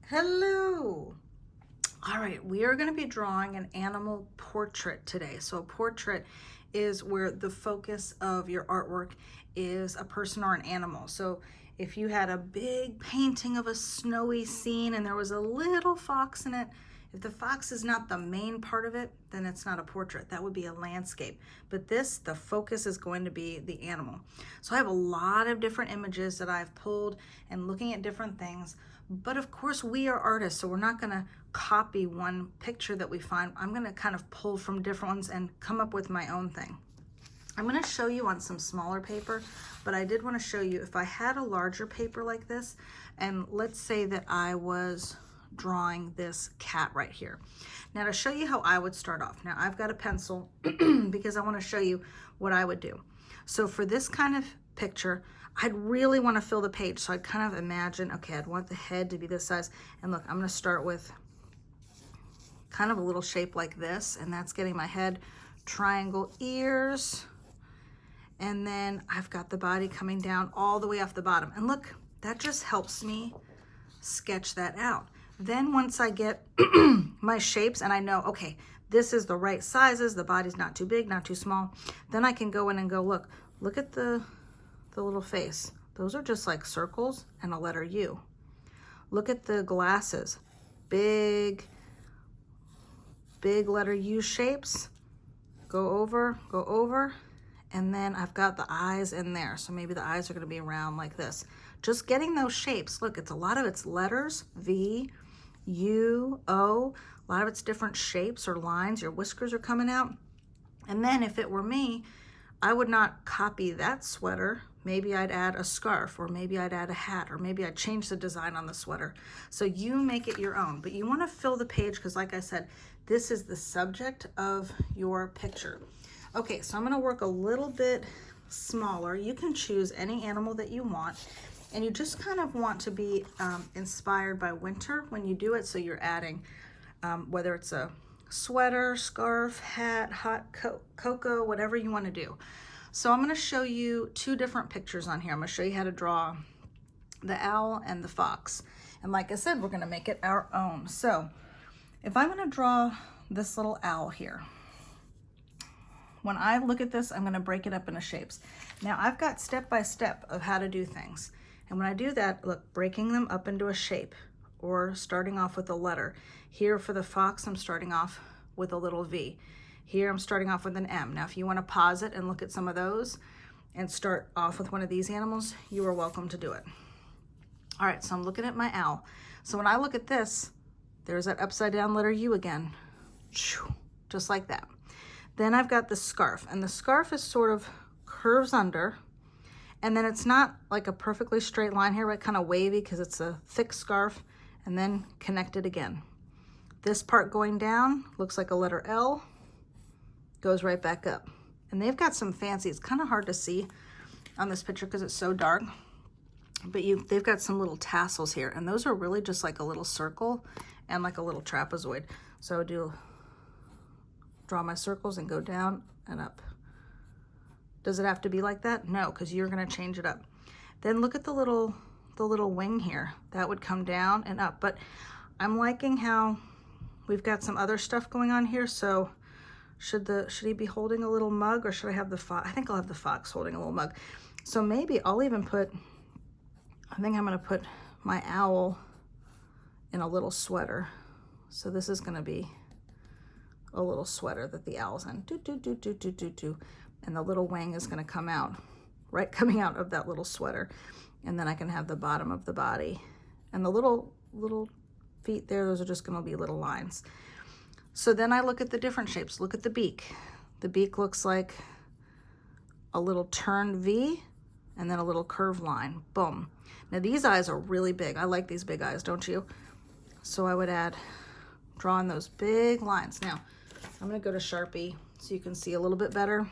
Hello. All right, we are going to be drawing an animal portrait today. So a portrait is where the focus of your artwork is a person or an animal. So if you had a big painting of a snowy scene and there was a little fox in it, if the fox is not the main part of it, then it's not a portrait. That would be a landscape. But this, the focus is going to be the animal. So I have a lot of different images that I've pulled and looking at different things. But of course, we are artists, so we're not going to copy one picture that we find. I'm going to kind of pull from different ones and come up with my own thing. I'm going to show you on some smaller paper, but I did want to show you if I had a larger paper like this, and let's say that I was drawing this cat right here. Now to show you how I would start off. Now I've got a pencil because I want to show you what I would do. So for this kind of picture, I'd really want to fill the page. So I'd kind of imagine, okay, I'd want the head to be this size. And look, I'm going to start with kind of a little shape like this, and that's getting my head, triangle ears, and then I've got the body coming down all the way off the bottom. And look, that just helps me sketch that out. Then once I get my shapes and I know, okay, this is the right sizes, the body's not too big, not too small, then I can go in and go, look at the little face. Those are just like circles and a letter U. Look at the glasses, big letter U shapes. Go over, and then I've got the eyes in there. So maybe the eyes are gonna be around like this. Just getting those shapes. Look, it's a lot of it's letters, V, U, O, a lot of it's different shapes or lines. Your whiskers are coming out. And then if it were me, I would not copy that sweater. Maybe I'd add a scarf, or maybe I'd add a hat, or maybe I'd change the design on the sweater. So you make it your own, but you want to fill the page because like I said, this is the subject of your picture. Okay, so I'm going to work a little bit smaller. You can choose any animal that you want, and you just kind of want to be inspired by winter when you do it. So you're adding, whether it's a sweater, scarf, hat, hot cocoa, whatever you want to do. So I'm going to show you two different pictures on here. I'm going to show you how to draw the owl and the fox. And like I said, we're going to make it our own. So if I'm going to draw this little owl here, when I look at this, I'm going to break it up into shapes. Now I've got step by step of how to do things. And when I do that, look, breaking them up into a shape or starting off with a letter. Here for the fox, I'm starting off with a little V. Here I'm starting off with an M. Now if you want to pause it and look at some of those and start off with one of these animals, you are welcome to do it. All right, so I'm looking at my owl. So when I look at this, there's that upside down letter U again, just like that. Then I've got the scarf, and the scarf is sort of curves under, and then it's not like a perfectly straight line here, right? Kind of wavy because it's a thick scarf, and then connected again. This part going down looks like a letter L, goes right back up. And they've got some fancy, it's kind of hard to see on this picture because it's so dark, but they've got some little tassels here, and those are really just like a little circle and like a little trapezoid. So I would draw my circles and go down and up. Does it have to be like that? No, because you're going to change it up. Then look at the little wing here. That would come down and up. But I'm liking how we've got some other stuff going on here. So should he be holding a little mug, or should I have the fox? I think I'll have the fox holding a little mug. So maybe I'll even I think I'm going to put my owl in a little sweater. So this is going to be a little sweater that the owl's in. And the little wing is going to come out, right, coming out of that little sweater. And then I can have the bottom of the body. And the little feet there, those are just going to be little lines. So then I look at the different shapes. Look at the beak. The beak looks like a little turned V and then a little curved line. Boom. Now these eyes are really big. I like these big eyes, don't you? So I would drawing those big lines. Now, I'm going to go to Sharpie so you can see a little bit better.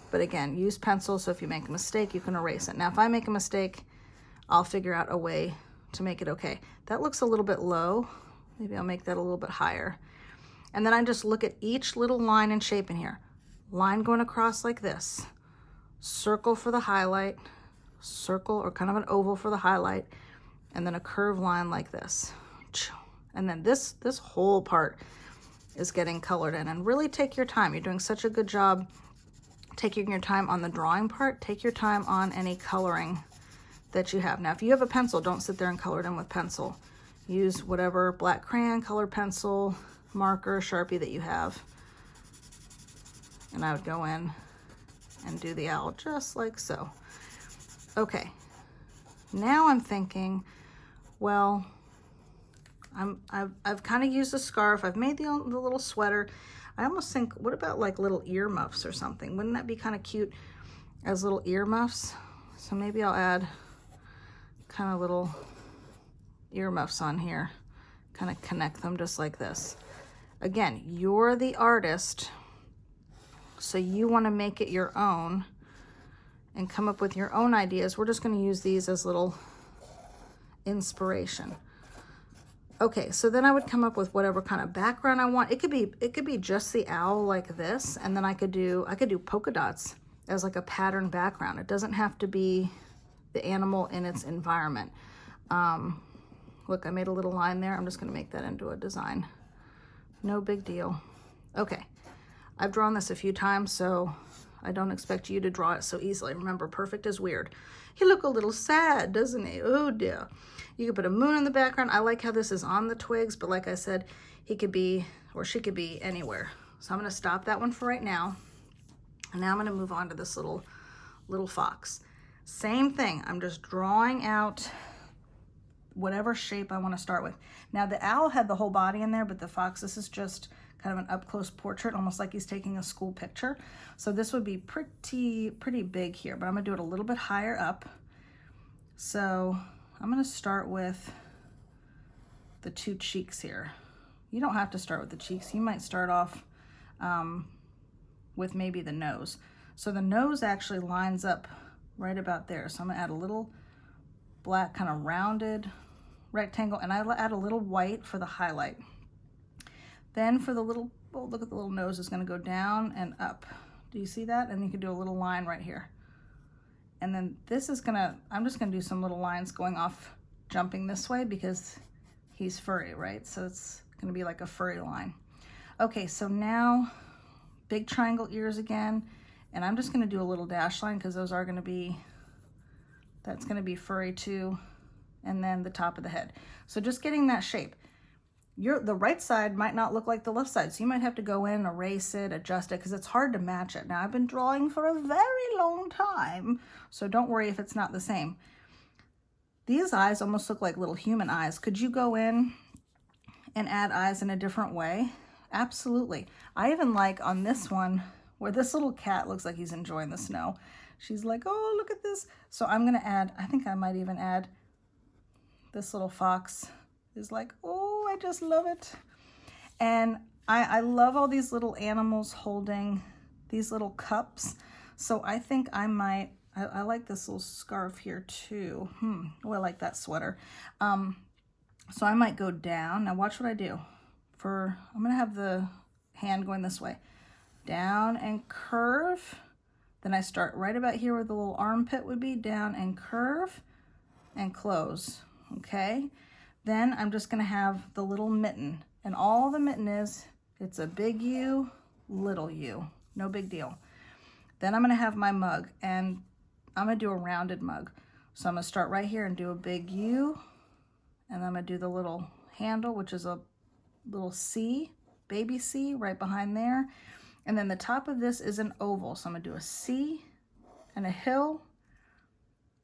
But again, use pencil, so if you make a mistake, you can erase it. Now, if I make a mistake, I'll figure out a way to make it okay. That looks a little bit low. Maybe I'll make that a little bit higher. And then I just look at each little line and shape in here. Line going across like this. Circle for the highlight. Circle or kind of an oval for the highlight. and then a curved line like this. And then this whole part is getting colored in. And really take your time. You're doing such a good job taking your time on the drawing part. Take your time on any coloring that you have. Now, if you have a pencil, don't sit there and color it in with pencil. Use whatever black crayon, colored pencil, marker, Sharpie that you have. And I would go in and do the owl just like so. Okay, now I'm thinking, well, I've kind of used a scarf. I've made the little sweater. I almost think, what about like little earmuffs or something? Wouldn't that be kind of cute as little earmuffs? So maybe I'll add kind of little earmuffs on here, kind of connect them just like this. Again, you're the artist, so you want to make it your own and come up with your own ideas. We're just going to use these as little inspiration. Okay, so then I would come up with whatever kind of background I want. It could be just the owl like this, and then I could do polka dots as like a pattern background. It doesn't have to be the animal in its environment. Look, I made a little line there. I'm just going to make that into a design. No big deal. Okay, I've drawn this a few times, so I don't expect you to draw it so easily. Remember, perfect is weird. He look a little sad, doesn't he? Oh dear. You could put a moon in the background. I like how this is on the twigs, but like I said, he could be, or she could be anywhere. So I'm going to stop that one for right now. And now I'm going to move on to this little fox. Same thing. I'm just drawing out whatever shape I want to start with. Now the owl had the whole body in there, but the fox, this is just kind of an up-close portrait, almost like he's taking a school picture. So this would be pretty big here, but I'm going to do it a little bit higher up. So I'm going to start with the two cheeks here. You don't have to start with the cheeks. You might start off with maybe the nose. So the nose actually lines up right about there. So I'm going to add a little black kind of rounded rectangle, and I add a little white for the highlight. Then for the little, oh, look at the little nose is going to go down and up. Do you see that? And you can do a little line right here. And then this is gonna, I'm just gonna do some little lines going off, jumping this way because he's furry, right? So it's gonna be like a furry line. Okay, so now big triangle ears again. And I'm just gonna do a little dash line because those are gonna be, that's gonna be furry too. And then the top of the head. So just getting that shape. The right side might not look like the left side, so you might have to go in, erase it, adjust it, because it's hard to match it. Now, I've been drawing for a very long time, so don't worry if it's not the same. These eyes almost look like little human eyes. Could you go in and add eyes in a different way? Absolutely. I even like on this one, where this little cat looks like he's enjoying the snow. She's like, oh, look at this. So I'm going to add, I think I might even add this little fox is like, oh, I just love it. And I love all these little animals holding these little cups. So I think I might, I like this little scarf here too. Oh, I like that sweater. So I might go down. Now watch what I do. I'm gonna have the hand going this way. Down and curve. Then I start right about here where the little armpit would be. Down and curve and close, okay? Then I'm just gonna have the little mitten, and all the mitten is, it's a big U, little u, no big deal. Then I'm gonna have my mug, and I'm gonna do a rounded mug. So I'm gonna start right here and do a big U, and I'm gonna do the little handle, which is a little C, baby C, right behind there. And then the top of this is an oval, so I'm gonna do a C and a hill,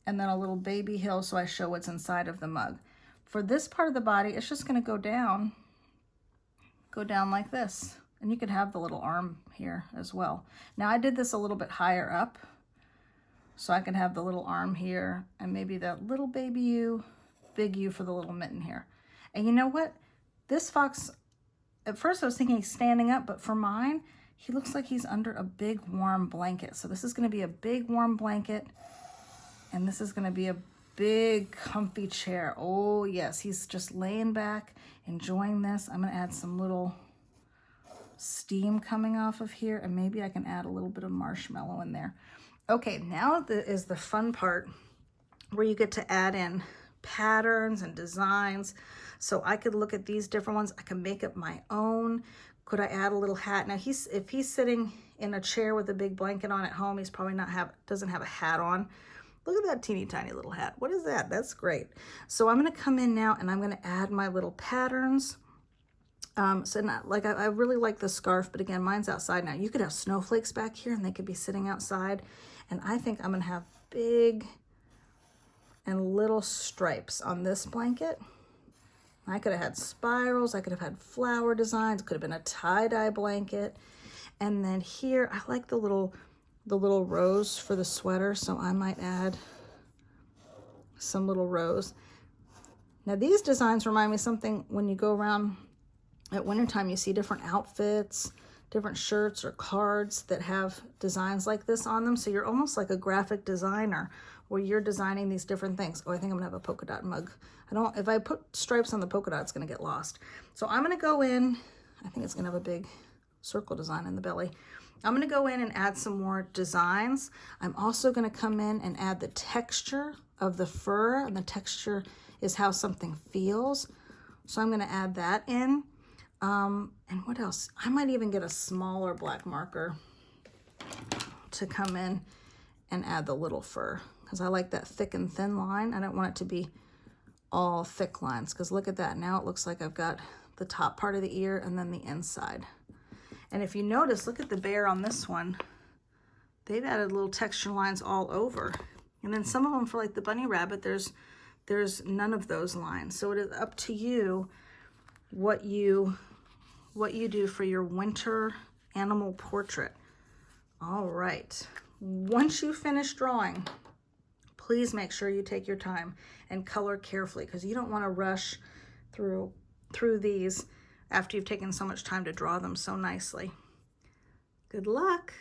and then a little baby hill, so I show what's inside of the mug. For this part of the body, it's just gonna go down like this. And you could have the little arm here as well. Now I did this a little bit higher up, so I could have the little arm here, and maybe that little baby U, big U for the little mitten here. And you know what? This fox, at first I was thinking he's standing up, but for mine, he looks like he's under a big warm blanket. So this is gonna be a big warm blanket, and this is gonna be a big comfy chair. Oh yes, he's just laying back, enjoying this. I'm gonna add some little steam coming off of here, and maybe I can add a little bit of marshmallow in there. Okay, now is the fun part where you get to add in patterns and designs. So I could look at these different ones. I can make up my own. Could I add a little hat? Now if he's sitting in a chair with a big blanket on at home, he's probably doesn't have a hat on. Look at that teeny tiny little hat. What is that? That's great. So I'm going to come in now and I'm going to add my little patterns. So not, like I really like the scarf, but again, mine's outside now. You could have snowflakes back here and they could be sitting outside. And I think I'm going to have big and little stripes on this blanket. I could have had spirals. I could have had flower designs. Could have been a tie-dye blanket. And then here, I like the little rose for the sweater, so I might add some little rose. Now these designs remind me of something when you go around at wintertime, you see different outfits, different shirts or cards that have designs like this on them. So you're almost like a graphic designer where you're designing these different things. Oh, I think I'm gonna have a polka dot mug. If I put stripes on the polka dot, it's gonna get lost. So I'm gonna go in, I think it's gonna have a big circle design in the belly. I'm gonna go in and add some more designs. I'm also gonna come in and add the texture of the fur, and the texture is how something feels. So I'm gonna add that in. And what else? I might even get a smaller black marker to come in and add the little fur, because I like that thick and thin line. I don't want it to be all thick lines, because look at that. Now it looks like I've got the top part of the ear and then the inside. And if you notice, look at the bear on this one. They've added little texture lines all over. And then some of them for like the bunny rabbit, there's none of those lines. So it is up to you what you do for your winter animal portrait. All right. Once you finish drawing, please make sure you take your time and color carefully, because you don't want to rush through these after you've taken so much time to draw them so nicely. Good luck.